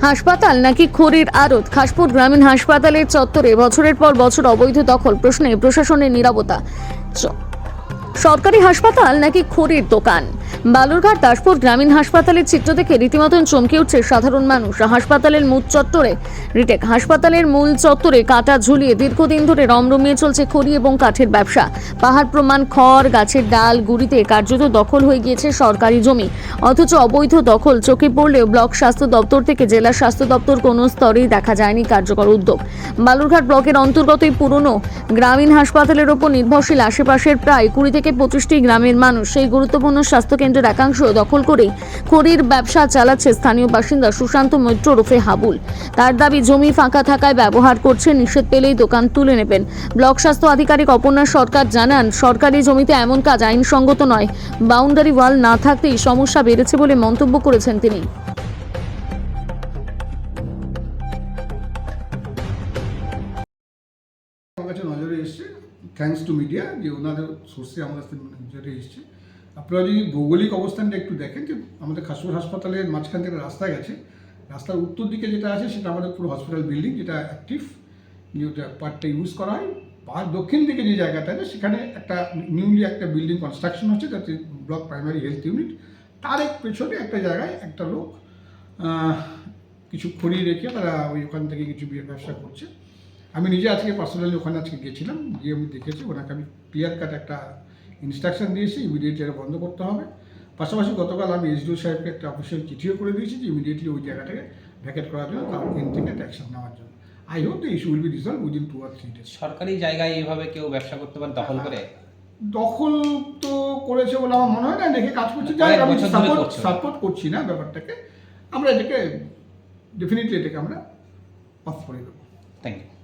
হাসপাতাল নাকি খড়ির আড়ত? খাসপুর গ্রামীণ হাসপাতালের চত্বরে বছরের পর বছর অবৈধ দখল, প্রশ্নে প্রশাসনের নীরবতা। সরকারি হাসপাতাল নাকি খড়ির দোকান? বালুরঘাট দাসপুর গ্রামীণ হাসপাতালের চিত্র দেখে রীতিমতন চমকে উঠছে সাধারণ মানুষ। হাসপাতালের মূল চত্বরে কাঁটা ঝুলিয়ে দীর্ঘদিন ধরে রমরমিয়ে চলছে খড়ি এবং কাঠের ব্যবসা। পাহাড় প্রমাণ খড়, গাছের ডাল গুড়িতে কার্যত দখল হয়ে গিয়েছে সরকারি জমি। অথচ অবৈধ দখল চোখে পড়লেও ব্লক স্বাস্থ্য দপ্তর থেকে জেলা স্বাস্থ্য দপ্তর কোনো স্তরেই দেখা যায়নি কার্যকর উদ্যোগ। বালুরঘাট ব্লকের অন্তর্গত এই পুরনো গ্রামীণ হাসপাতালের ওপর নির্ভরশীল আশেপাশের প্রায় 20 থেকে 25টি গ্রামের মানুষ সেই গুরুত্বপূর্ণ স্বাস্থ্যকেন্দ্রের একাংশ দখল করেই খড়ির ব্যবসা চালাচ্ছে স্থানীয় বাসিন্দা সুশান্ত মৈত্র ওরফে হাবুল। তার দাবি, জমি ফাঁকা থাকায় ব্যবহার করছে, নিষেধ পেলেই দোকান তুলে নেবেন। ব্লক স্বাস্থ্য আধিকারিক অপর্ণা সরকার জানান, সরকারি জমিতে এমন কাজ আইনসঙ্গত নয়। বাউন্ডারি ওয়াল না থাকতেই সমস্যা বেড়েছে বলে মন্তব্য করেছেন তিনি। নজরে এসছে থ্যাঙ্কস টু মিডিয়া, যে ওনাদের সোর্সে আমাদের নজরে এসছে। আপনারা যদি ভৌগোলিক অবস্থানটা একটু দেখেন, যে আমাদের খাসপুর হাসপাতালের মাঝখান থেকে রাস্তা গেছে, রাস্তার উত্তর দিকে যেটা আছে সেটা আমাদের পুরো হসপিটাল বিল্ডিং, যেটা অ্যাক্টিভ, যেটা পার্টটা ইউজ করা হয়। আর দক্ষিণ দিকে যে জায়গাটা আছে সেখানে একটা নিউলি একটা বিল্ডিং কনস্ট্রাকশন হচ্ছে, যাতে ব্লক প্রাইমারি হেলথ ইউনিট। তার এক পেছনে একটা জায়গায় একটা লোক কিছু খড়ি রেখে তারা ওখান থেকে কিছু ব্যবসা করছে। আমি নিজে আজকে পার্সোনালি ওখানে আজকে গেছিলাম, গিয়ে আমি দেখেছি। ওনাকে আমি ক্লিয়ার কাট একটা ইনস্ট্রাকশন দিয়েছি, ইমিডিয়েটলি এটা বন্ধ করতে হবে। পাশাপাশি গতকাল আমি এসডিও সাহেবকে একটা অফিসিয়াল চিঠিও করে দিয়েছি যে ইমিডিয়েটলি ওই জায়গাটাকে ভ্যাকেট করার জন্য, তার থেকে একটা অ্যাকশন নেওয়ার জন্য। I hope the issue will be resolve within 2 or 3 days। সরকারি জায়গায় এইভাবে কেউ ব্যবসা করতে পারে দখল করে? দখল তো করেছে বলে আমার মনে হয় না, দেখে কাজ করছে। আমি সাপোর্ট করছি না ব্যাপারটাকে। আমরা এটাকে ডেফিনেটলি আমরা অফ করে দেবো। Thank you.